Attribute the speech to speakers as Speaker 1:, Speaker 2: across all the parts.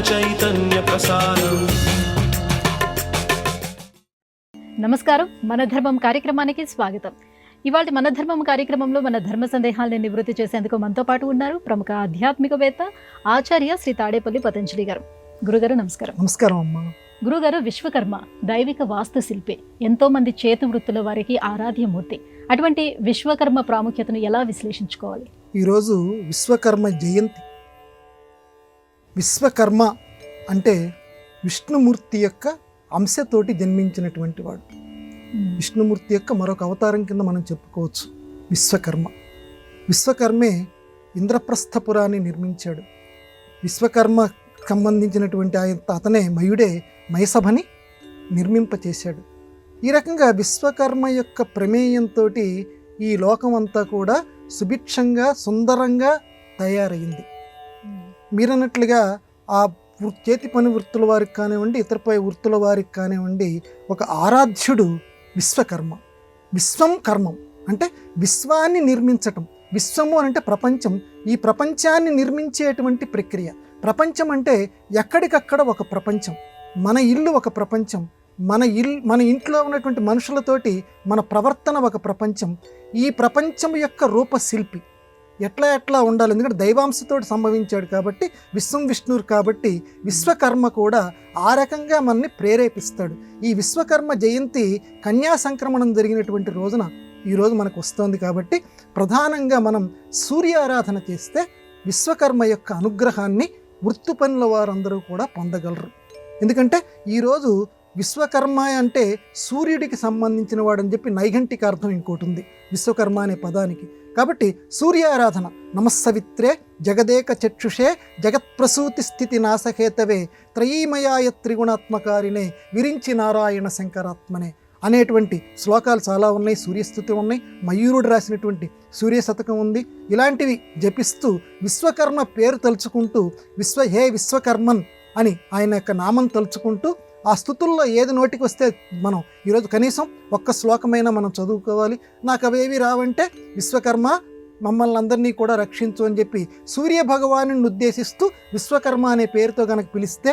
Speaker 1: చైతన్య ప్రసారం.
Speaker 2: నమస్కారం, మన ధర్మం కార్యక్రమానికి స్వాగతం. ఇవాళ మన ధర్మం కార్యక్రమంలో మన ధర్మ సందేహాలను నివృత్తి చేసేందుకు మనతో పాటు ఉన్నారు ప్రముఖ ఆధ్యాత్మికవేత్త ఆచార్య శ్రీ తాడేపల్లి పతంజలి గారు. గురుగారు నమస్కారం.
Speaker 3: నమస్కారం అమ్మా.
Speaker 2: గురుగారు విశ్వకర్మ దైవిక వాస్తు శిల్పి, ఎంతో మంది చేతి వృత్తుల వారికి ఆరాధ్యమూర్తి. అటువంటి విశ్వకర్మ ప్రాముఖ్యతను ఎలా విశ్లేషించుకోవాలి?
Speaker 3: ఈరోజు విశ్వకర్మ జయంతి. విశ్వకర్మ అంటే విష్ణుమూర్తి యొక్క అంశతోటి జన్మించినటువంటి వాడు. విష్ణుమూర్తి యొక్క మరొక అవతారం కింద మనం చెప్పుకోవచ్చు విశ్వకర్మ. విశ్వకర్మే ఇంద్రప్రస్థపురాన్ని నిర్మించాడు. విశ్వకర్మ సంబంధించినటువంటి అతనే మయుడే మయసభని నిర్మింపచేశాడు. ఈ రకంగా విశ్వకర్మ యొక్క ప్రమేయంతో ఈ లోకం అంతా కూడా సుభిక్షంగా సుందరంగా తయారైంది. మీరన్నట్లుగా ఆ చేతి పని వృత్తుల వారికి కానివ్వండి, ఇతరపై వృత్తుల వారికి కానివ్వండి, ఒక ఆరాధ్యుడు విశ్వకర్మ. విశ్వం కర్మం అంటే విశ్వాన్ని నిర్మించటం. విశ్వము అంటే ప్రపంచం. ఈ ప్రపంచాన్ని నిర్మించేటువంటి ప్రక్రియ. ప్రపంచం అంటే ఎక్కడికక్కడ ఒక ప్రపంచం. మన ఇల్లు ఒక ప్రపంచం. మన ఇంట్లో ఉన్నటువంటి మనుషులతోటి మన ప్రవర్తన ఒక ప్రపంచం. ఈ ప్రపంచం యొక్క రూపశిల్పి ఎట్లా ఉండాలి. ఎందుకంటే దైవాంశతో సంభవించాడు కాబట్టి, విశ్వం విష్ణువు కాబట్టి విశ్వకర్మ కూడా ఆ రకంగా మనల్ని ప్రేరేపిస్తాడు. ఈ విశ్వకర్మ జయంతి కన్యా సంక్రమణం జరిగినటువంటి రోజున ఈరోజు మనకు వస్తుంది కాబట్టి ప్రధానంగా మనం సూర్యారాధన చేస్తే విశ్వకర్మ యొక్క అనుగ్రహాన్ని వృత్తి పనుల వారందరూ కూడా పొందగలరు. ఎందుకంటే ఈరోజు విశ్వకర్మ అంటే సూర్యుడికి సంబంధించిన వాడని చెప్పి నైఘంటిక అర్థం ఇంకోటి ఉంది విశ్వకర్మ అనే పదానికి. కాబట్టి సూర్యారాధన. నమస్సవిత్రే జగదేక చక్షుషే జగత్ప్రసూతి స్థితి నాశహేతవే త్రయీమయాయ త్రిగుణాత్మకారినే విరించి నారాయణ శంకరాత్మనే అనేటువంటి శ్లోకాలు చాలా ఉన్నాయి. సూర్యస్థుతి ఉన్నాయి. మయూరుడు రాసినటువంటి సూర్య శతకం ఉంది. ఇలాంటివి జపిస్తూ విశ్వకర్మ పేరు తలుచుకుంటూ హే విశ్వకర్మన్ అని ఆయన యొక్క నామం తలుచుకుంటూ ఆ స్థుతుల్లో ఏది నోటికి వస్తే మనం ఈరోజు కనీసం ఒక్క శ్లోకమైనా మనం చదువుకోవాలి. నాకు అవేవి రావంటే విశ్వకర్మ మమ్మల్ని అందరినీ కూడా రక్షించు అని చెప్పి సూర్య భగవాను ఉద్దేశిస్తూ విశ్వకర్మ అనే పేరుతో కనుక పిలిస్తే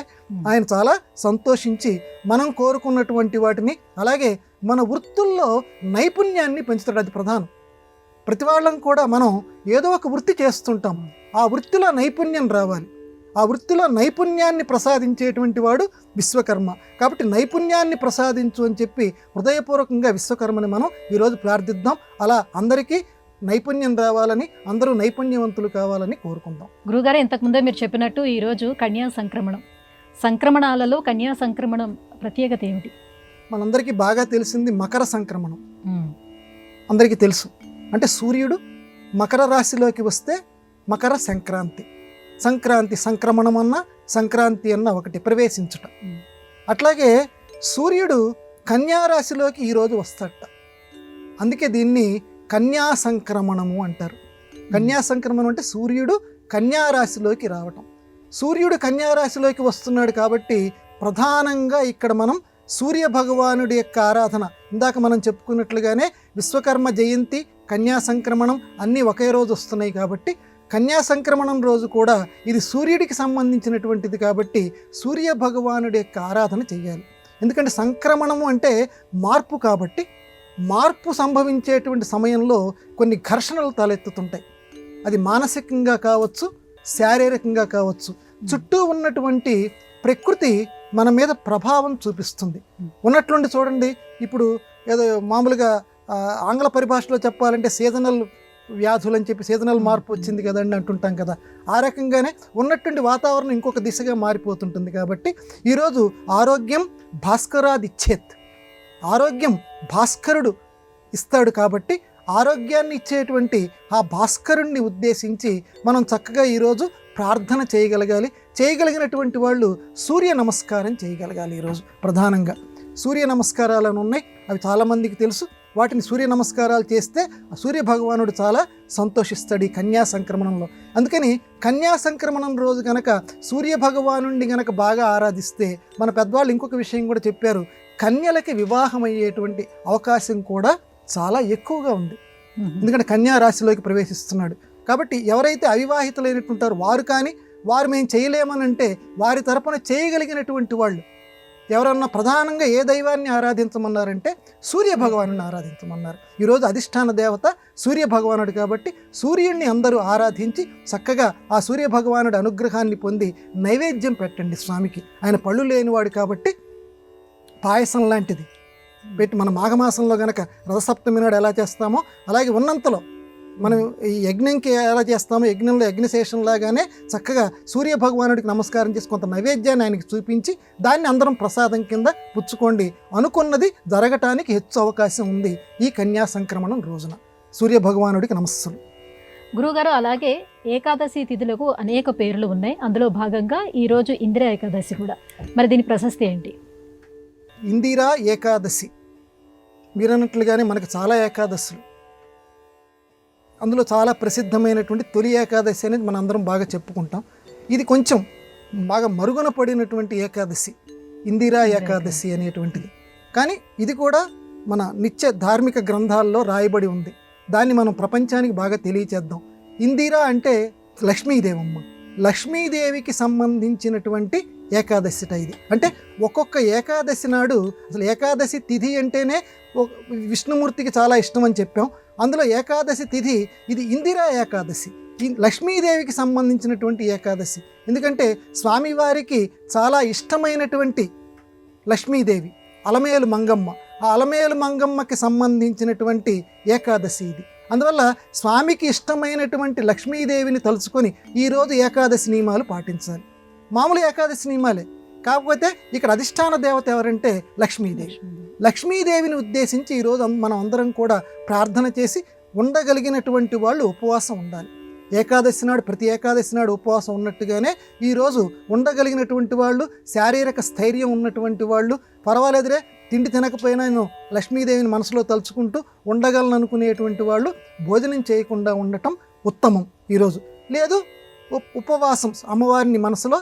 Speaker 3: ఆయన చాలా సంతోషించి మనం కోరుకున్నటువంటి వాటిని, అలాగే మన వృత్తుల్లో నైపుణ్యాన్ని పెంచుతాడు. అది ప్రధానం. ప్రతి వాళ్ళం కూడా మనం ఏదో ఒక వృత్తి చేస్తుంటాం. ఆ వృత్తిలో నైపుణ్యం రావాలి. ఆ వృత్తిలో నైపుణ్యాన్ని ప్రసాదించేటువంటి వాడు విశ్వకర్మ. కాబట్టి నైపుణ్యాన్ని ప్రసాదించు అని చెప్పి హృదయపూర్వకంగా విశ్వకర్మని మనం ఈరోజు ప్రార్థిద్దాం. అలా అందరికీ నైపుణ్యం రావాలని, అందరూ నైపుణ్యవంతులు కావాలని కోరుకుందాం.
Speaker 2: గురుగారు, ఇంతకుముందే మీరు చెప్పినట్టు ఈరోజు కన్యా సంక్రమణం. సంక్రమణాలలో కన్యా సంక్రమణం ప్రత్యేకత ఏమిటి?
Speaker 3: మనందరికీ బాగా తెలిసింది మకర సంక్రమణం. అందరికీ తెలుసు. అంటే సూర్యుడు మకర రాశిలోకి వస్తే మకర సంక్రాంతి. సంక్రాంతి సంక్రమణం అన్న సంక్రాంతి అన్న ఒకటి, ప్రవేశించుట. అట్లాగే సూర్యుడు కన్యారాశిలోకి ఈరోజు వస్తాడట. అందుకే దీన్ని కన్యా సంక్రమణము అంటారు. కన్యా సంక్రమణం అంటే సూర్యుడు కన్యారాశిలోకి రావటం. సూర్యుడు కన్యారాశిలోకి వస్తున్నాడు కాబట్టి ప్రధానంగా ఇక్కడ మనం సూర్య భగవానుడి యొక్క ఆరాధన. ఇందాక మనం చెప్పుకున్నట్లుగానే విశ్వకర్మ జయంతి, కన్యా సంక్రమణం అన్నీ ఒకే రోజు వస్తున్నాయి కాబట్టి కన్యా సంక్రమణం రోజు కూడా ఇది సూర్యుడికి సంబంధించినటువంటిది కాబట్టి సూర్య భగవానుడి యొక్క ఆరాధన చేయాలి. ఎందుకంటే సంక్రమణము అంటే మార్పు కాబట్టి మార్పు సంభవించేటువంటి సమయంలో కొన్ని ఘర్షణలు తలెత్తుతుంటాయి. అది మానసికంగా కావచ్చు, శారీరకంగా కావచ్చు. చుట్టూ ఉన్నటువంటి ప్రకృతి మన మీద ప్రభావం చూపిస్తుంది. ఉన్నట్లుండి చూడండి, ఇప్పుడు ఏదో మామూలుగా ఆంగ్ల పరిభాషలో చెప్పాలంటే సీజనల్ వ్యాధులు అని చెప్పి సీజనల్ మార్పు వచ్చింది కదండి అంటుంటాం కదా. ఆ రకంగానే ఉన్నటువంటి వాతావరణం ఇంకొక దిశగా మారిపోతుంటుంది. కాబట్టి ఈరోజు ఆరోగ్యం భాస్కరాదిచ్చేత్. ఆరోగ్యం భాస్కరుడు ఇస్తాడు కాబట్టి ఆరోగ్యాన్ని ఇచ్చేటువంటి ఆ భాస్కరుణ్ణి ఉద్దేశించి మనం చక్కగా ఈరోజు ప్రార్థన చేయగలగాలి. చేయగలిగినటువంటి వాళ్ళు సూర్య నమస్కారం చేయగలగాలి. ఈరోజు ప్రధానంగా సూర్య నమస్కారాలను ఉన్నాయి, అవి చాలామందికి తెలుసు. వాటిని సూర్య నమస్కారాలు చేస్తే ఆ సూర్య భగవానుడు చాలా సంతోషిస్తాడు ఈ కన్యా సంక్రమణంలో. అందుకని కన్యా సంక్రమణం రోజు కనుక సూర్య భగవానుడిని కనుక బాగా ఆరాధిస్తే, మన పెద్దవాళ్ళు ఇంకొక విషయం కూడా చెప్పారు, కన్యలకి వివాహం అయ్యేటువంటి అవకాశం కూడా చాలా ఎక్కువగా ఉంది. ఎందుకంటే కన్యా రాశిలోకి ప్రవేశిస్తున్నాడు కాబట్టి ఎవరైతే అవివాహితులైనట్టుంటారో వారు కానీ, వారు మేము చేయలేమని అంటే వారి తరపున చేయగలిగినటువంటి వాళ్ళు ఎవరన్నా ప్రధానంగా ఏ దైవాన్ని ఆరాధించమన్నారంటే సూర్య భగవాను ఆరాధించమన్నారు. ఈరోజు అధిష్టాన దేవత సూర్య భగవానుడు కాబట్టి సూర్యుడిని అందరూ ఆరాధించి చక్కగా ఆ సూర్య భగవానుడి అనుగ్రహాన్ని పొంది నైవేద్యం పెట్టండి స్వామికి. ఆయన పళ్ళు లేనివాడు కాబట్టి పాయసం లాంటిది పెట్టి మన మాఘమాసంలో గనక రథసప్తమి నాడు ఎలా చేస్తామో అలాగే ఉన్నంతలో మనం ఈ యజ్ఞంకి ఎలా చేస్తామో యజ్ఞంలో యజ్ఞశేషంలాగానే చక్కగా సూర్య భగవానుడికి నమస్కారం చేసి కొంత నైవేద్యాన్ని ఆయనకి చూపించి దాన్ని అందరం ప్రసాదం కింద పుచ్చుకోండి. అనుకున్నది జరగటానికి హెచ్చు అవకాశం ఉంది ఈ కన్యా సంక్రమణం రోజున. సూర్య భగవానుడికి నమస్సులు.
Speaker 2: గురువుగారు, అలాగే ఏకాదశి తిథులకు అనేక పేర్లు ఉన్నాయి. అందులో భాగంగా ఈరోజు ఇందిరా ఏకాదశి కూడా. మరి దీని ప్రశస్తి ఏంటి?
Speaker 3: ఇందిరా ఏకాదశి మీరన్నట్లుగానే మనకు చాలా ఏకాదశులు, అందులో చాలా ప్రసిద్ధమైనటువంటి తొలి ఏకాదశి అనేది మనం అందరం బాగా చెప్పుకుంటాం. ఇది కొంచెం బాగా మరుగున పడినటువంటి ఏకాదశి ఇందిరా ఏకాదశి అనేటువంటిది. కానీ ఇది కూడా మన నిత్య ధార్మిక గ్రంథాల్లో రాయబడి ఉంది. దాన్ని మనం ప్రపంచానికి బాగా తెలియచేద్దాం. ఇందిరా అంటే లక్ష్మీదేవమ్మ, లక్ష్మీదేవికి సంబంధించినటువంటి ఏకాదశిట ఇది. అంటే ఒక్కొక్క ఏకాదశి నాడు అసలు ఏకాదశి తిథి అంటేనే విష్ణుమూర్తికి చాలా ఇష్టం అని చెప్పాం. అందులో ఏకాదశి తిథి ఇది ఇందిరా ఏకాదశి, లక్ష్మీదేవికి సంబంధించినటువంటి ఏకాదశి. ఎందుకంటే స్వామివారికి చాలా ఇష్టమైనటువంటి లక్ష్మీదేవి అలమేలు మంగమ్మ, ఆ అలమేలు మంగమ్మకి సంబంధించినటువంటి ఏకాదశి ఇది. అందువల్ల స్వామికి ఇష్టమైనటువంటి లక్ష్మీదేవిని తలుచుకొని ఈరోజు ఏకాదశి నియమాలు పాటించాలి. మామూలు ఏకాదశి నియమాలే, కాకపోతే ఇక్కడ అధిష్టాన దేవత ఎవరంటే లక్ష్మీదేవి. లక్ష్మీదేవిని ఉద్దేశించి ఈరోజు మనం అందరం కూడా ప్రార్థన చేసి ఉండగలిగినటువంటి వాళ్ళు ఉపవాసం ఉండాలి. ఏకాదశి నాడు ప్రతి ఏకాదశి నాడు ఉపవాసం ఉన్నట్టుగానే ఈరోజు ఉండగలిగినటువంటి వాళ్ళు, శారీరక స్థైర్యం ఉన్నటువంటి వాళ్ళు, పర్వాలేదురే తిండి తినకపోయినా నేను లక్ష్మీదేవిని మనసులో తలుచుకుంటూ ఉండగలను అనుకునేటువంటి వాళ్ళు భోజనం చేయకుండా ఉండటం ఉత్తమం ఈరోజు. లేదు ఉపవాసం అమ్మవారిని మనసులో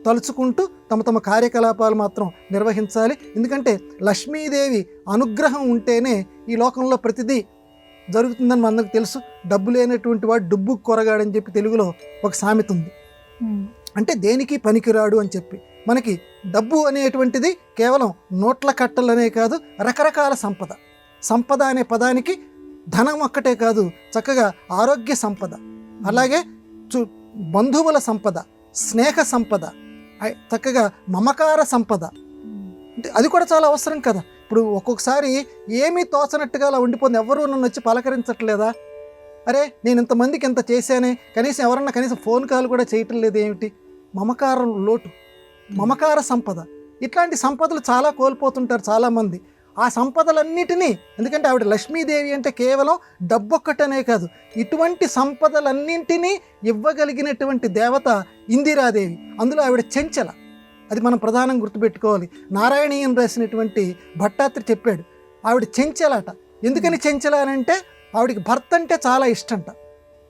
Speaker 3: తలుచుకుంటూ తమ తమ కార్యకలాపాలు మాత్రం నిర్వహించాలి. ఎందుకంటే లక్ష్మీదేవి అనుగ్రహం ఉంటేనే ఈ లోకంలో ప్రతిదీ జరుగుతుందని మనందరికి తెలుసు. డబ్బు లేనటువంటి వాడు డబ్బు కొరగాడని చెప్పి తెలుగులో ఒక సామెత ఉంది. అంటే దేనికి పనికిరాడు అని చెప్పి. మనకి డబ్బు అనేటువంటిది కేవలం నోట్ల కట్టలనే కాదు, రకరకాల సంపద. సంపద అనే పదానికి ధనం ఒక్కటే కాదు, చక్కగా ఆరోగ్య సంపద, అలాగే బంధువుల సంపద, స్నేహ సంపద, చక్కగా మమకార సంపద, అంటే అది కూడా చాలా అవసరం కదా. ఇప్పుడు ఒక్కొక్కసారి ఏమీ తోచనట్టుగా అలా ఉండిపోతుంది. ఎవరు నన్ను వచ్చి పలకరించట్లేదా, అరే నేను ఇంతమందికి ఇంత చేశానే, కనీసం ఎవరన్నా కనీసం ఫోన్ కాల్ కూడా చేయటం లేదు ఏమిటి? మమకారం లోటు, మమకార సంపద, ఇట్లాంటి సంపదలు చాలా కోల్పోతుంటారు చాలామంది. ఆ సంపదలన్నిటినీ, ఎందుకంటే ఆవిడ లక్ష్మీదేవి అంటే కేవలం డబ్బొక్కటనే కాదు, ఇటువంటి సంపదలన్నింటినీ ఇవ్వగలిగినటువంటి దేవత ఇందిరాదేవి. అందులో ఆవిడ చెంచల, అది మనం ప్రధానంగా గుర్తుపెట్టుకోవాలి. నారాయణీయం రాసినటువంటి భట్టాత్రి చెప్పాడు ఆవిడ చెంచలట. ఎందుకని చెంచల అని అంటే ఆవిడికి భర్త అంటే చాలా ఇష్టంట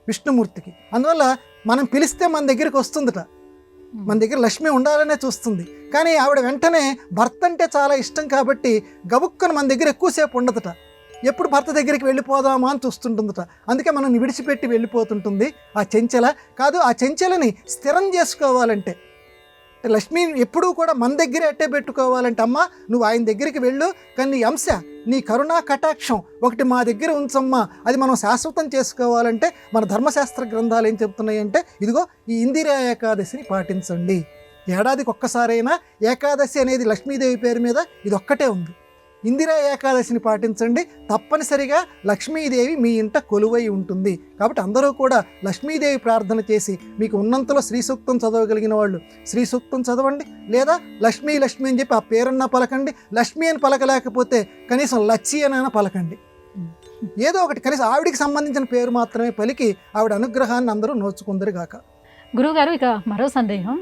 Speaker 3: విష్ణుమూర్తికి. అందువల్ల మనం పిలిస్తే మన దగ్గరికి వస్తుందట, మన దగ్గర లక్ష్మి ఉండాలనే చూస్తుంది. కానీ ఆవిడ వెంటనే భర్త అంటే చాలా ఇష్టం కాబట్టి గబుక్కను మన దగ్గర ఎక్కువసేపు ఉండదట. ఎప్పుడు భర్త దగ్గరికి వెళ్ళిపోదామా అని చూస్తుంటుందట. అందుకే మనం విడిచిపెట్టి వెళ్ళిపోతుంటుంది ఆ చెంచల. కాదు, ఆ చెంచలని స్థిరం చేసుకోవాలంటే, లక్ష్మి ఎప్పుడూ కూడా మన దగ్గరే అట్టే పెట్టుకోవాలంటే, అమ్మ నువ్వు ఆయన దగ్గరికి వెళ్ళు, కానీ నీ అంశ, నీ కరుణా కటాక్షం ఒకటి మా దగ్గర ఉంచమ్మా, అది మనం శాశ్వతం చేసుకోవాలంటే మన ధర్మశాస్త్ర గ్రంథాలు ఏం చెప్తున్నాయంటే, ఇదిగో ఈ ఇందిరా ఏకాదశిని పాటించండి. ఏడాదికి ఒక్కసారైనా ఏకాదశి అనేది లక్ష్మీదేవి పేరు మీద ఇది ఒక్కటే ఉంది. ఇందిరా ఏకాదశిని పాటించండి, తప్పనిసరిగా లక్ష్మీదేవి మీ ఇంట కొలువై ఉంటుంది. కాబట్టి అందరూ కూడా లక్ష్మీదేవి ప్రార్థన చేసి, మీకు ఉన్నంతలో శ్రీ సూక్తం చదవగలిగిన వాళ్ళు శ్రీ సూక్తం చదవండి, లేదా లక్ష్మీ లక్ష్మి అని చెప్పి ఆ పేరన్నా పలకండి. లక్ష్మి అని పలకలేకపోతే కనీసం లచ్చి అనైనా పలకండి. ఏదో ఒకటి కనీసం ఆవిడికి సంబంధించిన పేరు మాత్రమే పలికి ఆవిడ అనుగ్రహాన్ని అందరూ నోచుకుందరుగాక.
Speaker 2: గురువుగారు, ఇక మరో సందేహం.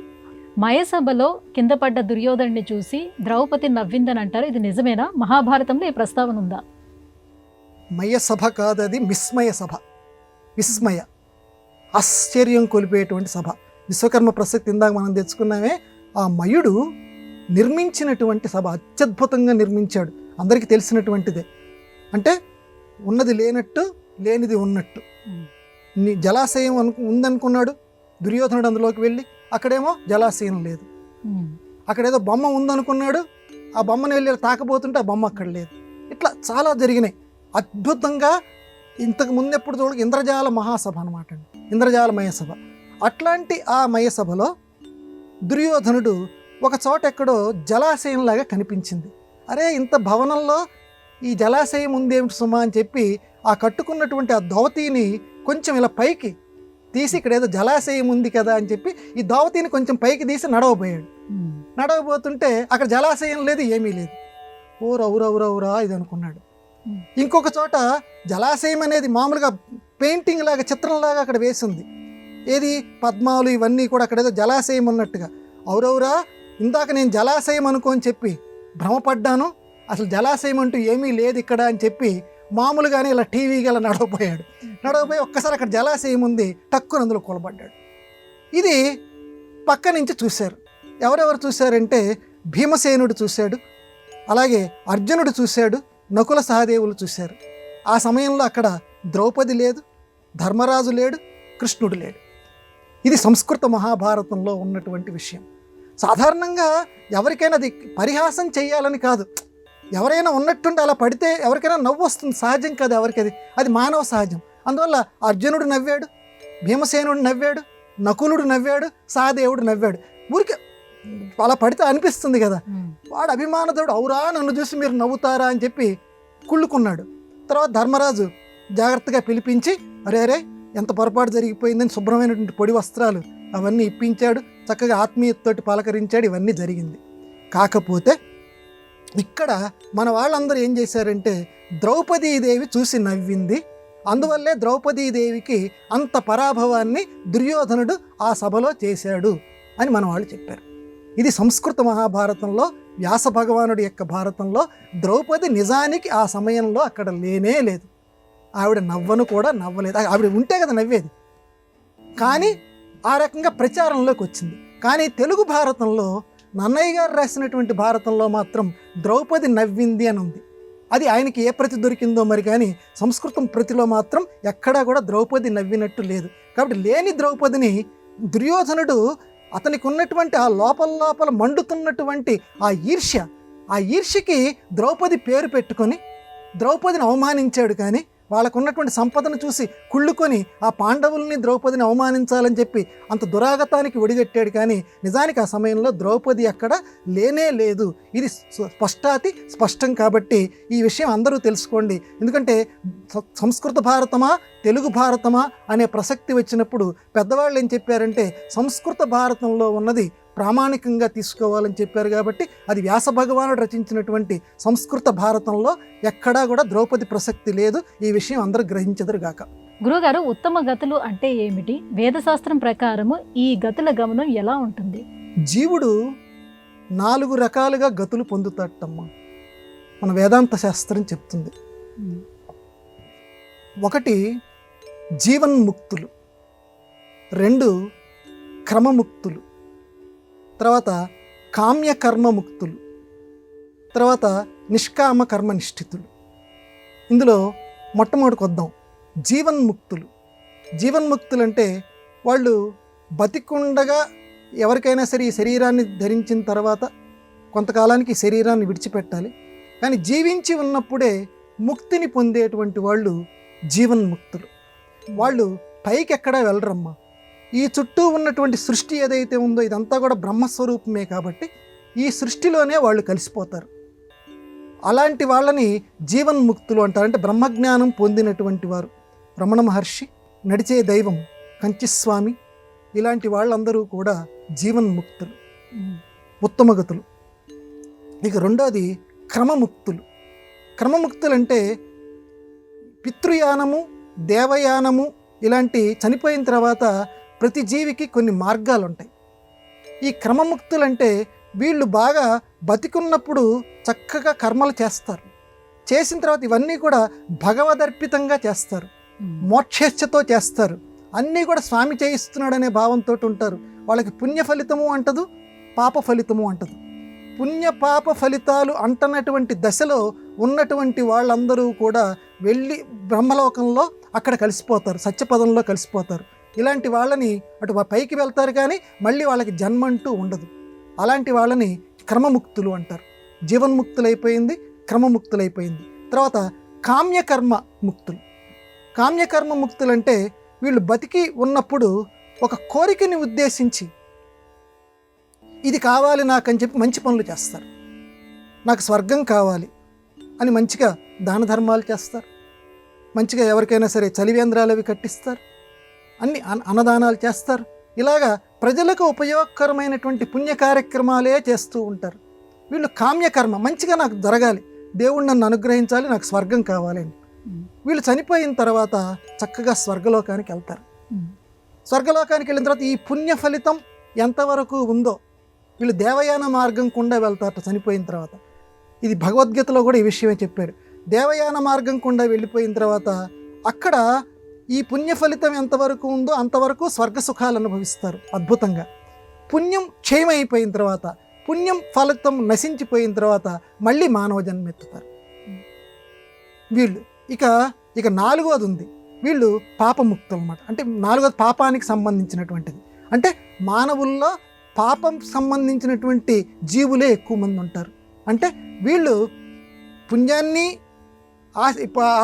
Speaker 2: మయసభలో కింద పడ్డ దుర్యోధనుడిని చూసి ద్రౌపది నవ్విందని అంటారు, ఇది నిజమేనా? మహాభారతంలో ఈ ప్రస్తావన ఉందా?
Speaker 3: మయసభ కాదు, అది విస్మయ సభ. విస్మయ, ఆశ్చర్యం కొలిపేటువంటి సభ. విశ్వకర్మ ప్రసక్తి ఇందాక మనం తెచ్చుకున్నామే, ఆ మయుడు నిర్మించినటువంటి సభ అత్యద్భుతంగా నిర్మించాడు. అందరికీ తెలిసినటువంటిదే. అంటే ఉన్నది లేనట్టు, లేనిది ఉన్నట్టు. జలాశయం ఉందనుకున్నాడు దుర్యోధనుడు, అందులోకి వెళ్ళి అక్కడేమో జలాశయం లేదు. అక్కడేదో బొమ్మ ఉందనుకున్నాడు, ఆ బొమ్మను వెళ్ళి తాకబోతుంటే ఆ బొమ్మ అక్కడ లేదు. ఇట్లా చాలా జరిగినాయి అద్భుతంగా. ఇంతకు ముందు ఎప్పుడు చూడ ఇంద్రజాల మహాసభ అనమాట అండి, ఇంద్రజాల మయసభ. అట్లాంటి ఆ మయసభలో దుర్యోధనుడు ఒక చోట ఎక్కడో జలాశయంలాగా కనిపించింది. అరే, ఇంత భవనంలో ఈ జలాశయం ఉందేమిటి సుమా అని చెప్పి ఆ కట్టుకున్నటువంటి ఆ దోవతీని కొంచెం ఇలా పైకి తీసి ఇక్కడ ఏదో జలాశయం ఉంది కదా అని చెప్పి ఈ దోవతీని కొంచెం పైకి తీసి నడవబోయాడు. నడవబోతుంటే అక్కడ జలాశయం లేదు, ఏమీ లేదు. ఓ రౌరౌరౌరా ఇది అనుకున్నాడు. ఇంకొక చోట జలాశయం అనేది మామూలుగా పెయింటింగ్ లాగా, చిత్రంలాగా అక్కడ వేసింది. ఏది పద్మాలు ఇవన్నీ కూడా అక్కడ ఏదో జలాశయం ఉన్నట్టుగా. ఔరౌరా, ఇందాక నేను జలాశయం అనుకోని చెప్పి భ్రమపడ్డాను, అసలు జలాశయం అంటూ ఏమీ లేదు ఇక్కడ అని చెప్పి మామూలుగానే ఇలా టీవీగా ఇలా నడవబోయి ఒక్కసారి అక్కడ జలాశయం ఉంది, టక్కున అందులో కూలబడ్డాడు. ఇది పక్క నుంచి చూశారు. ఎవరెవరు చూశారంటే భీమసేనుడు చూశాడు, అలాగే అర్జునుడు చూశాడు, నకుల సహదేవులు చూశారు. ఆ సమయంలో అక్కడ ద్రౌపది లేదు, ధర్మరాజు లేడు, కృష్ణుడు లేడు. ఇది సంస్కృత మహాభారతంలో ఉన్నటువంటి విషయం. సాధారణంగా ఎవరికైనా అది పరిహాసం చేయాలని కాదు, ఎవరైనా ఉన్నట్టుండి అలా పడితే ఎవరికైనా నవ్వు వస్తుంది, సహజం కాదు ఎవరికి, అది మానవ సహజం. అందువల్ల అర్జునుడు నవ్వాడు, భీమసేనుడు నవ్వాడు, నకులుడు నవ్వాడు, సహదేవుడు నవ్వాడు. ఊరికే అలా పడితే అనిపిస్తుంది కదా. వాడు అభిమానతుడు, అవురా నన్ను చూసి మీరు నవ్వుతారా అని చెప్పి కుళ్ళుకున్నాడు. తర్వాత ధర్మరాజు జాగ్రత్తగా పిలిపించి అరే ఎంత పొరపాటు జరిగిపోయిందని శుభ్రమైనటువంటి పొడి వస్త్రాలు అవన్నీ ఇప్పించాడు, చక్కగా ఆత్మీయతతోటి పలకరించాడు. ఇవన్నీ జరిగింది. కాకపోతే ఇక్కడ మన వాళ్ళందరూ ఏం చేశారంటే ద్రౌపదీదేవి చూసి నవ్వింది, అందువల్లే ద్రౌపదీదేవికి అంత పరాభవాన్ని దుర్యోధనుడు ఆ సభలో చేశాడు అని మన వాళ్ళు చెప్పారు. ఇది సంస్కృత మహాభారతంలో వ్యాస భగవానుడి యొక్క భారతంలో ద్రౌపది నిజానికి ఆ సమయంలో అక్కడ లేనే లేదు. ఆవిడ నవ్వను కూడా నవ్వలేదు. ఆవిడ ఉంటే కదా నవ్వేది. కానీ ఆ రకంగా ప్రచారంలోకి వచ్చింది. కానీ తెలుగు భారతంలో నన్నయ్య గారు రాసినటువంటి భారతంలో మాత్రం ద్రౌపది నవ్వింది అని ఉంది. అది ఆయనకి ఏ ప్రతి దొరికిందో మరి, కానీ సంస్కృతం ప్రతిలో మాత్రం ఎక్కడా కూడా ద్రౌపది నవ్వినట్టు లేదు. కాబట్టి లేని ద్రౌపదిని దుర్యోధనుడు అతనికి ఉన్నటువంటి ఆ లోపల మండుతున్నటువంటి ఆ ఈర్ష్యకి ద్రౌపది పేరు పెట్టుకొని ద్రౌపదిని అవమానించాడు. కానీ వాళ్ళకున్నటువంటి సంపదను చూసి కుళ్ళుకొని ఆ పాండవుల్ని ద్రౌపదిని అవమానించాలని చెప్పి అంత దురాగతానికి ఒడిగట్టాడు. కానీ నిజానికి ఆ సమయంలో ద్రౌపది అక్కడ లేనే లేదు. ఇది స్పష్టం. కాబట్టి ఈ విషయం అందరూ తెలుసుకోండి. ఎందుకంటే సంస్కృత భారతమా తెలుగు భారతమా అనే ప్రసక్తి వచ్చినప్పుడు పెద్దవాళ్ళు ఏం చెప్పారంటే సంస్కృత భారతంలో ఉన్నది ప్రామాణికంగా తీసుకోవాలని చెప్పారు. కాబట్టి అది వ్యాస భగవానుడు రచించినటువంటి సంస్కృత భారతంలో ఎక్కడా కూడా ద్రౌపది ప్రసక్తి లేదు. ఈ విషయం అందరూ గ్రహించెదరుగాక.
Speaker 2: గురుగారు, ఉత్తమ గతులు అంటే ఏమిటి? వేదశాస్త్రం ప్రకారము ఈ గతుల గమనం ఎలా ఉంటుంది?
Speaker 3: జీవుడు 4 రకాలుగా గతులు పొందుతాడమ్మా, మన వేదాంత శాస్త్రం చెప్తుంది. 1 జీవన్ముక్తులు, 2 క్రమముక్తులు, తర్వాత కామ్యకర్మముక్తులు, తర్వాత నిష్కామ కర్మనిష్ఠితులు. ఇందులో మొట్టమొదటికి వద్దాం. జీవన్ముక్తులు అంటే వాళ్ళు బతికుండగా ఎవరికైనా సరే ఈ శరీరాన్ని ధరించిన తర్వాత కొంతకాలానికి ఈ శరీరాన్ని విడిచిపెట్టాలి. కానీ జీవించి ఉన్నప్పుడే ముక్తిని పొందేటువంటి వాళ్ళు జీవన్ముక్తులు. వాళ్ళు పైకి ఎక్కడా వెళ్ళరమ్మా. ఈ చుట్టూ ఉన్నటువంటి సృష్టి ఏదైతే ఉందో ఇదంతా కూడా బ్రహ్మస్వరూపమే. కాబట్టి ఈ సృష్టిలోనే వాళ్ళు కలిసిపోతారు. అలాంటి వాళ్ళని జీవన్ముక్తులు అంటారు. అంటే బ్రహ్మజ్ఞానం పొందినటువంటి వారు. రమణ మహర్షి, నడిచే దైవం కంచిస్వామి, ఇలాంటి వాళ్ళందరూ కూడా జీవన్ముక్తులు, ఉత్తమగతులు. ఇక 2వది క్రమముక్తులు అంటే పితృయానము, దేవయానము ఇలాంటి చనిపోయిన తర్వాత ప్రతి జీవికి కొన్ని మార్గాలు ఉంటాయి. ఈ క్రమముక్తులంటే వీళ్ళు బాగా బతికున్నప్పుడు చక్కగా కర్మలు చేస్తారు. చేసిన తర్వాత ఇవన్నీ కూడా భగవదర్పితంగా చేస్తారు, మోక్షేచ్ఛతో చేస్తారు. అన్నీ కూడా స్వామి చేయిస్తున్నాడనే భావంతో ఉంటారు. వాళ్ళకి పుణ్య ఫలితము అంటదు, పాప ఫలితము అంటదు. పుణ్య పాప ఫలితాలు అంటనటువంటి దశలో ఉన్నటువంటి వాళ్ళందరూ కూడా వెళ్ళి బ్రహ్మలోకంలో అక్కడ కలిసిపోతారు, సత్యపదంలో కలిసిపోతారు. ఇలాంటి వాళ్ళని అటు పైకి వెళ్తారు కానీ మళ్ళీ వాళ్ళకి జన్మ అంటూ ఉండదు. అలాంటి వాళ్ళని క్రమముక్తులు అంటారు. జీవన్ముక్తులైపోయింది, క్రమముక్తులైపోయింది. తర్వాత కామ్యకర్మ ముక్తులు. కామ్యకర్మ ముక్తులు అంటే వీళ్ళు బతికి ఉన్నప్పుడు ఒక కోరికని ఉద్దేశించి ఇది కావాలి నాకని చెప్పి మంచి పనులు చేస్తారు. నాకు స్వర్గం కావాలి అని మంచిగా దాన ధర్మాలు చేస్తారు, మంచిగా ఎవరికైనా సరే చలివేంద్రాలు అవి కట్టిస్తారు, అన్ని అన్నదానాలు చేస్తారు. ఇలాగా ప్రజలకు ఉపయోగకరమైనటువంటి పుణ్య కార్యక్రమాలే చేస్తూ ఉంటారు. వీళ్ళు కామ్యకర్మ, మంచిగా నాకు జరగాలి, దేవుడు నన్ను అనుగ్రహించాలి, నాకు స్వర్గం కావాలని. వీళ్ళు చనిపోయిన తర్వాత చక్కగా స్వర్గలోకానికి వెళ్తారు. స్వర్గలోకానికి వెళ్ళిన తర్వాత ఈ పుణ్య ఫలితం ఎంతవరకు ఉందో వీళ్ళు దేవయాన మార్గం గుండా వెళ్తారట చనిపోయిన తర్వాత. ఇది భగవద్గీతలో కూడా ఈ విషయమే చెప్పారు. దేవయాన మార్గం గుండా వెళ్ళిపోయిన తర్వాత అక్కడ ఈ పుణ్య ఫలితం ఎంతవరకు ఉందో అంతవరకు స్వర్గ సుఖాలు అనుభవిస్తారు అద్భుతంగా. పుణ్యం క్షయమైపోయిన తర్వాత, పుణ్యం ఫలితం నశించిపోయిన తర్వాత మళ్ళీ మానవ జన్మెత్తుతారు వీళ్ళు. ఇక నాలుగోది ఉంది, వీళ్ళు పాపముక్తులు అన్నమాట. అంటే నాలుగోది పాపానికి సంబంధించినటువంటిది. అంటే మానవుల్లో పాపం సంబంధించినటువంటి జీవులే ఎక్కువ మంది ఉంటారు. అంటే వీళ్ళు పుణ్యాన్ని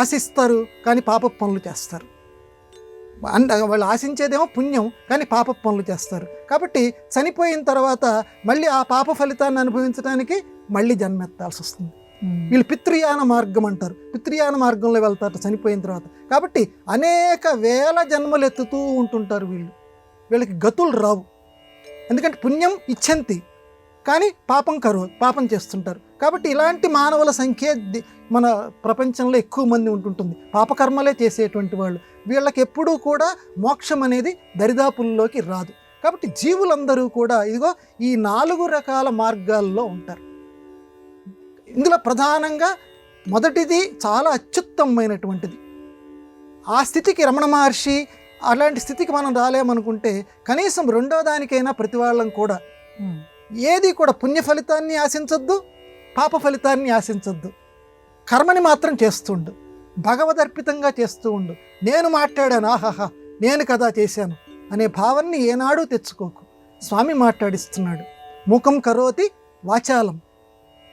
Speaker 3: ఆశిస్తారు కానీ పాప పనులు చేస్తారు. వాళ్ళు ఆశించేదేమో పుణ్యం కానీ పాప పనులు చేస్తారు. కాబట్టి చనిపోయిన తర్వాత మళ్ళీ ఆ పాప ఫలితాన్ని అనుభవించడానికి మళ్ళీ జన్మెత్తాల్సి వస్తుంది. వీళ్ళు పితృయాన మార్గం అంటారు. పితృయాన మార్గంలో వెళ్తారు చనిపోయిన తర్వాత. కాబట్టి అనేక వేల జన్మలు ఎత్తుతూ ఉంటుంటారు వీళ్ళకి గతులు రావు. ఎందుకంటే పుణ్యం ఇచ్చంతి కానీ పాపం చేస్తుంటారు. కాబట్టి ఇలాంటి మానవుల సంఖ్య మన ప్రపంచంలో ఎక్కువ మంది ఉంటుంటుంది. పాపకర్మలే చేసేటువంటి వాళ్ళు. వీళ్ళకి ఎప్పుడూ కూడా మోక్షం అనేది దరిదాపుల్లోకి రాదు. కాబట్టి జీవులందరూ కూడా ఇదిగో ఈ 4 రకాల మార్గాల్లో ఉంటారు. ఇందులో ప్రధానంగా మొదటిది చాలా అత్యుత్తమమైనటువంటిది. ఆ స్థితికి రమణ మహర్షి అలాంటి స్థితికి మనం రాలేమనుకుంటే కనీసం రెండో దానికైనా ప్రతి వాళ్ళం కూడా ఏది కూడా పుణ్య ఫలితాన్ని ఆశించొద్దు, పాప ఫలితాన్ని ఆశించొద్దు. కర్మని మాత్రం చేస్తుండు, భగవదర్పితంగా చేస్తూ ఉండు. నేను మాట్లాడాను, ఆహాహా నేను కదా చేశాను అనే భావాన్ని ఏనాడూ తెచ్చుకోకు. స్వామి మాట్లాడిస్తున్నాడు. మూకం కరోతి వాచాలం.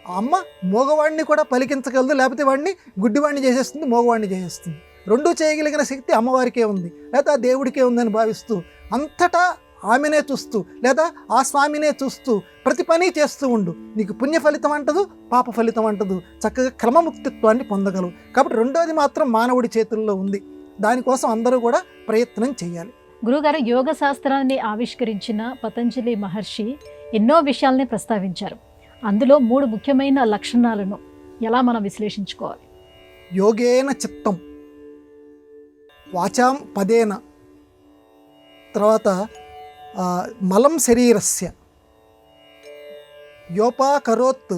Speaker 3: ఆ అమ్మ మోగవాడిని కూడా పలికించగలదు, లేకపోతే వాడిని గుడ్డివాడిని చేసేస్తుంది, మోగవాడిని చేసేస్తుంది. రెండూ చేయగలిగిన శక్తి అమ్మవారికే ఉంది, లేదా దేవుడికే ఉందని భావిస్తూ అంతటా ఆమెనే చూస్తూ లేదా ఆ స్వామినే చూస్తూ ప్రతి పని చేస్తూ ఉండు. నీకు పుణ్య ఫలితం అంటదు, పాప ఫలితం అంటదు. చక్కగా క్రమముక్తిత్వాన్ని పొందగలవు. కాబట్టి రెండోది మాత్రం మానవుడి చేతుల్లో ఉంది. దానికోసం అందరూ కూడా ప్రయత్నం చేయాలి.
Speaker 2: గురుగారు, యోగ శాస్త్రాన్ని ఆవిష్కరించిన పతంజలి మహర్షి ఎన్నో విషయాల్ని ప్రస్తావించారు. అందులో 3 ముఖ్యమైన లక్షణాలను ఎలా మనం విశ్లేషించుకోవాలి?
Speaker 3: యోగేన చిత్తం, వాచాం పదేన, తర్వాత మలం శరీరస్య, యోపాకరోత్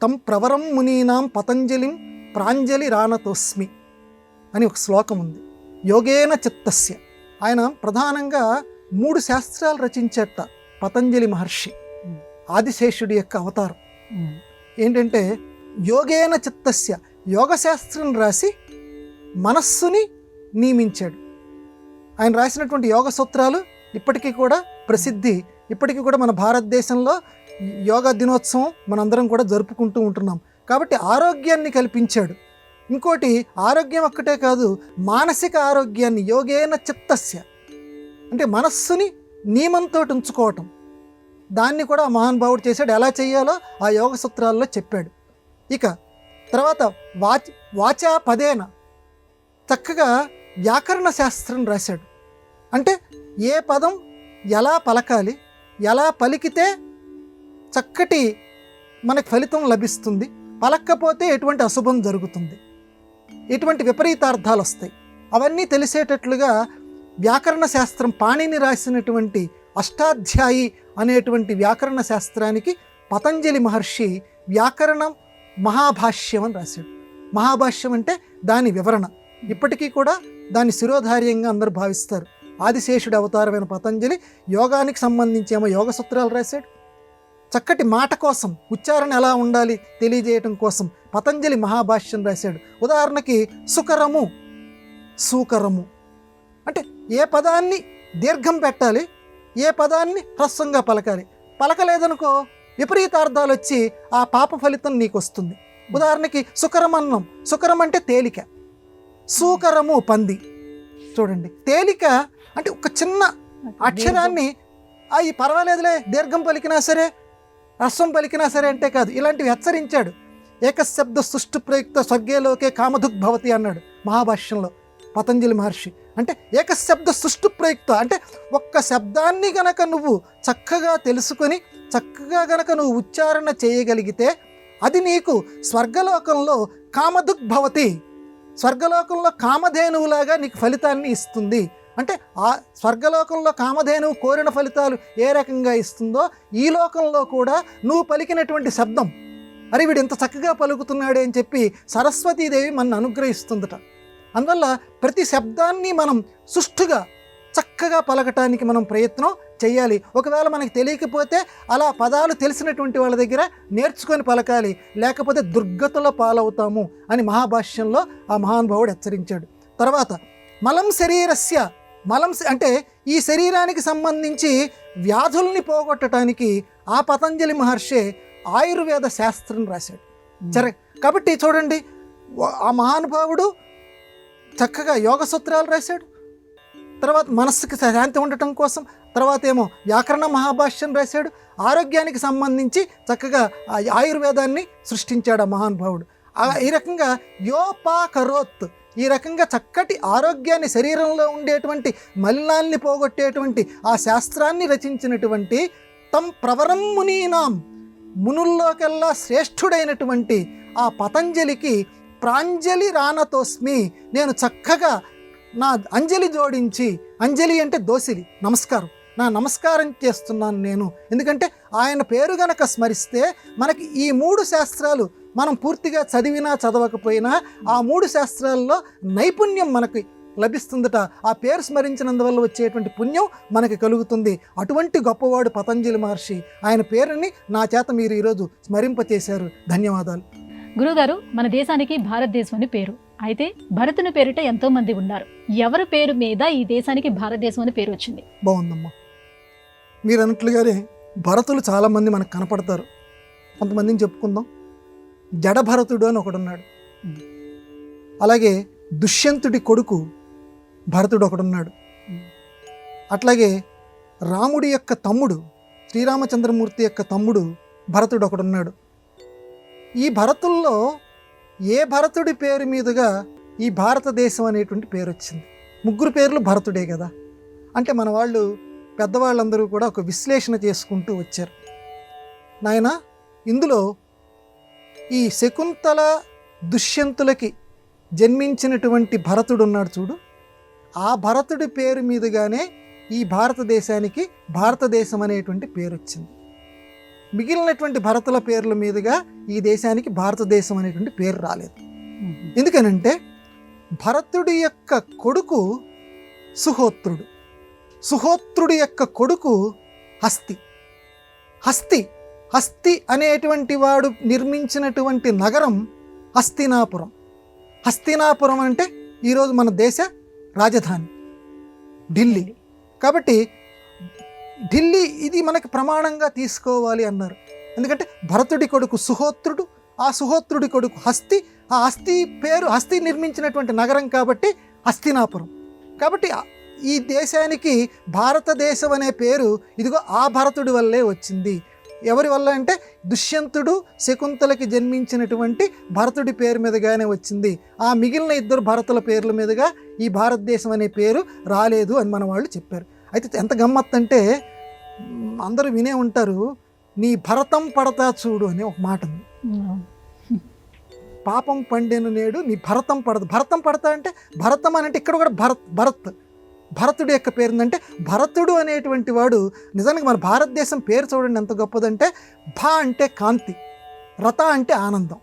Speaker 3: తం ప్రవరం మునీనాం పతంజలిం ప్రాంజలి రానతోస్మి అని ఒక శ్లోకం ఉంది. యోగేన చిత్తస్య, ఆయన ప్రధానంగా 3 శాస్త్రాలు రచించేట పతంజలి మహర్షి, ఆదిశేషుడి యొక్క అవతారం. ఏంటంటే యోగేన చిత్తస్య, యోగశాస్త్రం రాసి మనస్సుని నియమించాడు. ఆయన రాసినటువంటి యోగ సూత్రాలు ఇప్పటికీ కూడా ప్రసిద్ధి. ఇప్పటికీ కూడా మన భారతదేశంలో యోగా దినోత్సవం మనందరం కూడా జరుపుకుంటూ ఉంటున్నాం. కాబట్టి ఆరోగ్యాన్ని కల్పించాడు. ఇంకోటి ఆరోగ్యం ఒక్కటే కాదు, మానసిక ఆరోగ్యాన్ని యోగేన చిత్తస్య అంటే మనస్సుని నియమంతో ఉంచుకోవటం, దాన్ని కూడా మహానుభావుడు చేశాడు. ఎలా చేయాలో ఆ యోగ సూత్రాల్లో చెప్పాడు. ఇక తర్వాత వాచా పదేన, చక్కగా వ్యాకరణ శాస్త్రం రాశాడు. అంటే ఏ పదం ఎలా పలకాలి, ఎలా పలికితే చక్కటి మనకు ఫలితం లభిస్తుంది, పలక్కపోతే ఎటువంటి అశుభం జరుగుతుంది, ఎటువంటి విపరీతార్థాలు వస్తాయి, అవన్నీ తెలిసేటట్లుగా వ్యాకరణ శాస్త్రం, పాణిని రాసినటువంటి అష్టాధ్యాయి అనేటువంటి వ్యాకరణ శాస్త్రానికి పతంజలి మహర్షి వ్యాకరణం మహాభాష్యం అని రాశాడు. మహాభాష్యం అంటే దాని వివరణ. ఇప్పటికీ కూడా దాన్ని శిరోధార్యంగా అందరూ భావిస్తారు. ఆదిశేషుడి అవతారమైన పతంజలి యోగానికి సంబంధించేమో యోగ సూత్రాలు రాశాడు. చక్కటి మాట కోసం, ఉచ్చారణ ఎలా ఉండాలి తెలియజేయటం కోసం పతంజలి మహాభాష్యం రాశాడు. ఉదాహరణకి సుకరము, సూకరము అంటే ఏ పదాన్ని దీర్ఘం పెట్టాలి, ఏ పదాన్ని హ్రస్వంగా పలకాలి. పలకలేదనుకో విపరీతార్థాలు వచ్చి ఆ పాప ఫలితం నీకు వస్తుంది. ఉదాహరణకి సుకరమన్నం, సుకరం అంటే తేలిక, సూకరము పంది. చూడండి, తేలిక అంటే ఒక చిన్న అక్షరాన్ని ఈ పర్వాలేదులే దీర్ఘం పలికినా సరే హ్రస్వం పలికినా సరే అంటే కాదు, ఇలాంటివి హెచ్చరించాడు. ఏకశబ్ద సృష్టి ప్రయుక్త స్వర్గేలోకే కామధుగ్భవతి అన్నాడు మహాభాష్యంలో పతంజలి మహర్షి. అంటే ఏకశబ్ద సృష్టి ప్రయుక్త అంటే ఒక్క శబ్దాన్ని గనక నువ్వు చక్కగా తెలుసుకొని చక్కగా గనక నువ్వు ఉచ్చారణ చేయగలిగితే అది నీకు స్వర్గలోకంలో కామధుగ్భవతి, స్వర్గలోకంలో కామధేనువులాగా నీకు ఫలితాన్ని ఇస్తుంది. అంటే ఆ స్వర్గలోకంలో కామధేనువు కోరిన ఫలితాలు ఏ రకంగా ఇస్తుందో ఈ లోకంలో కూడా నువ్వు పలికినటువంటి శబ్దం, అరే వీడు ఇంత చక్కగా పలుకుతున్నాడే అని చెప్పి సరస్వతీదేవి మన అనుగ్రహిస్తుందట. అందువల్ల ప్రతి శబ్దాన్ని మనం సుష్ఠుగా చక్కగా పలకటానికి మనం ప్రయత్నం చేయాలి. ఒకవేళ మనకి తెలియకపోతే అలా పదాలు తెలిసినటువంటి వాళ్ళ దగ్గర నేర్చుకొని పలకాలి, లేకపోతే దుర్గతుల పాలవుతాము అని మహాభాష్యంలో ఆ మహానుభావుడు హెచ్చరించాడు. తర్వాత మలం శరీరస్య, మలం అంటే ఈ శరీరానికి సంబంధించి వ్యాధుల్ని పోగొట్టడానికి ఆ పతంజలి మహర్షి ఆయుర్వేద శాస్త్రం రాశాడు. కాబట్టి చూడండి, ఆ మహానుభావుడు చక్కగా యోగ సూత్రాలు రాశాడు, తర్వాత మనస్సుకి శాంతి ఉండటం కోసం, తర్వాత ఏమో వ్యాకరణ మహాభాష్యం రాశాడు, ఆరోగ్యానికి సంబంధించి చక్కగా ఆయుర్వేదాన్ని సృష్టించాడు ఆ మహానుభావుడు. ఈ రకంగా యోపాకరోత్, ఈ రకంగా చక్కటి ఆరోగ్యాన్ని, శరీరంలో ఉండేటువంటి మలినాల్ని పోగొట్టేటువంటి ఆ శాస్త్రాన్ని రచించినటువంటి తం ప్రవరం మునీనాం, మునుల్లోకెల్లా శ్రేష్ఠుడైనటువంటి ఆ పతంజలికి ప్రాంజలి రానతోస్మి, నేను చక్కగా నా అంజలి జోడించి, అంజలి అంటే దోసిలి, నమస్కారం, నా నమస్కారం చేస్తున్నాను నేను. ఎందుకంటే ఆయన పేరు గనక స్మరిస్తే మనకి ఈ 3 శాస్త్రాలు మనం పూర్తిగా చదివినా చదవకపోయినా ఆ 3 శాస్త్రాల్లో నైపుణ్యం మనకి లభిస్తుందట. ఆ పేరు స్మరించినందువల్ల వచ్చేటువంటి పుణ్యం మనకి కలుగుతుంది. అటువంటి గొప్పవాడు పతంజలి మహర్షి. ఆయన పేరుని నా చేత మీరు ఈరోజు స్మరింపచేశారు. ధన్యవాదాలు.
Speaker 2: గురుగారు, మన దేశానికి భారతదేశం అని పేరు. అయితే భరతుని పేరిట ఎంతో మంది ఉన్నారు. ఎవరి పేరు మీద ఈ దేశానికి భారతదేశం అని పేరు వచ్చింది?
Speaker 3: బాగుందమ్మా, మీరు అన్నట్లుగానే భరతులు చాలామంది మనకు కనపడతారు. కొంతమందిని చెప్పుకుందాం. జడభరతుడు అని ఒకడున్నాడు, అలాగే దుష్యంతుడి కొడుకు భరతుడు ఒకడున్నాడు, అట్లాగే రాముడి యొక్క తమ్ముడు, శ్రీరామచంద్రమూర్తి యొక్క తమ్ముడు భరతుడు ఒకడున్నాడు. ఈ భరతుల్లో ఏ భరతుడి పేరు మీదుగా ఈ భారతదేశం అనేటువంటి పేరు వచ్చింది? 3 పేర్లు భరతుడే కదా. అంటే మన వాళ్ళు పెద్దవాళ్ళందరూ కూడా ఒక విశ్లేషణ చేసుకుంటూ వచ్చారు. నాయన, ఇందులో ఈ శకుంతల దుష్యంతులకి జన్మించినటువంటి భరతుడు ఉన్నాడు చూడు, ఆ భరతుడి పేరు మీదుగానే ఈ భారతదేశానికి భారతదేశం అనేటువంటి పేరు వచ్చింది. మిగిలినటువంటి భరతుల పేర్ల మీదుగా ఈ దేశానికి భారతదేశం అనేటువంటి పేరు రాలేదు. ఎందుకనంటే భరతుడి యొక్క కొడుకు సుహోత్రుడు, సుహోత్రుడి యొక్క కొడుకు హస్తి. హస్తి అనేటువంటి వాడు నిర్మించినటువంటి నగరం హస్తినాపురం. హస్తినాపురం అంటే ఈరోజు మన దేశ రాజధాని ఢిల్లీ. కాబట్టి ఢిల్లీ ఇది మనకి ప్రమాణంగా తీసుకోవాలి అన్నారు. ఎందుకంటే భరతుడి కొడుకు సుహోత్రుడు, ఆ సుహోత్రుడి కొడుకు హస్తి, ఆ హస్తి పేరు హస్తి నిర్మించినటువంటి నగరం కాబట్టి హస్తినాపురం. కాబట్టి ఈ దేశానికి భారతదేశం అనే పేరు ఇదిగో ఆ భరతుడి వల్లే వచ్చింది. ఎవరి వల్ల అంటే దుష్యంతుడు శకుంతలకి జన్మించినటువంటి భరతుడి పేరు మీదుగానే వచ్చింది. ఆ మిగిలిన 2 భరతుల పేర్ల మీదుగా ఈ భారతదేశం అనే పేరు రాలేదు అని మన వాళ్ళు చెప్పారు. అయితే ఎంత గమ్మత్ అంటే అందరూ వినే ఉంటారు, నీ భరతం పడతా చూడు అనే ఒక మాట ఉంది. పాపం పండెను నేడు నీ భరతం పడదు. భరతం పడతా అంటే భరతం అని అంటే ఇక్కడ కూడా భరతుడి యొక్క పేరు ఉందంటే భరతుడు అనేటువంటి వాడు నిజానికి మన భారతదేశం పేరు చూడండి ఎంత గొప్పదంటే, భా అంటే కాంతి, రత అంటే ఆనందం.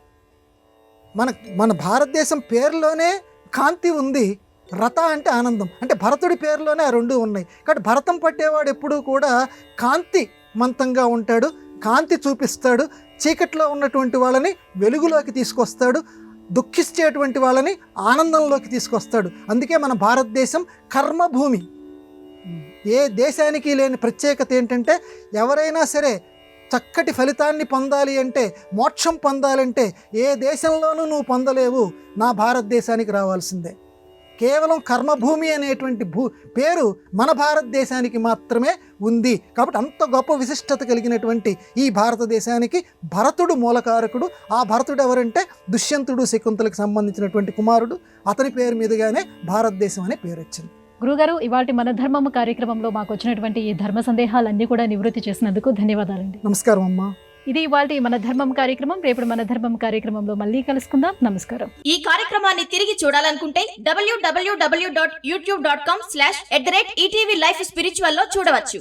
Speaker 3: మన భారతదేశం పేరులోనే కాంతి ఉంది, రత అంటే ఆనందం. అంటే భరతుడి పేరులోనే ఆ 2 ఉన్నాయి. కాబట్టి భరతం పట్టేవాడు ఎప్పుడూ కూడా కాంతి మంతంగా ఉంటాడు, కాంతి చూపిస్తాడు, చీకట్లో ఉన్నటువంటి వాళ్ళని వెలుగులోకి తీసుకొస్తాడు, దుఃఖించేటువంటి వాళ్ళని ఆనందంలోకి తీసుకొస్తాడు. అందుకే మన భారతదేశం కర్మభూమి. ఏ దేశానికి లేని ప్రత్యేకత ఏంటంటే ఎవరైనా సరే చక్కటి ఫలితాన్ని పొందాలి అంటే, మోక్షం పొందాలంటే ఏ దేశంలోనూ నువ్వు పొందలేవు, నా భారతదేశానికి రావాల్సిందే. కేవలం కర్మభూమి అనేటువంటి పేరు మన భారతదేశానికి మాత్రమే ఉంది. కాబట్టి అంత గొప్ప విశిష్టత కలిగినటువంటి ఈ భారతదేశానికి భరతుడు మూలకారకుడు. ఆ భరతుడు ఎవరంటే దుష్యంతుడు శకుంతలకు సంబంధించినటువంటి కుమారుడు. అతని పేరు మీదుగానే భారతదేశం అనే పేరు వచ్చింది.
Speaker 2: గురుగారు, ఇవాళ మన ధర్మం కార్యక్రమంలో మాకు వచ్చినటువంటి ఈ ధర్మ సందేహాలన్నీ కూడా నివృత్తి చేసినందుకు ధన్యవాదాలండి.
Speaker 3: నమస్కారం అమ్మా.
Speaker 2: ఇది ఇవాళ మన ధర్మం కార్యక్రమం. రేపు మన ధర్మం కార్యక్రమంలో మళ్ళీ కలుసుకుందాం. నమస్కారం.
Speaker 4: ఈ కార్యక్రమాన్ని తిరిగి చూడాలనుకుంటే www.youtube.com/ETV Life Spiritual లో చూడవచ్చు.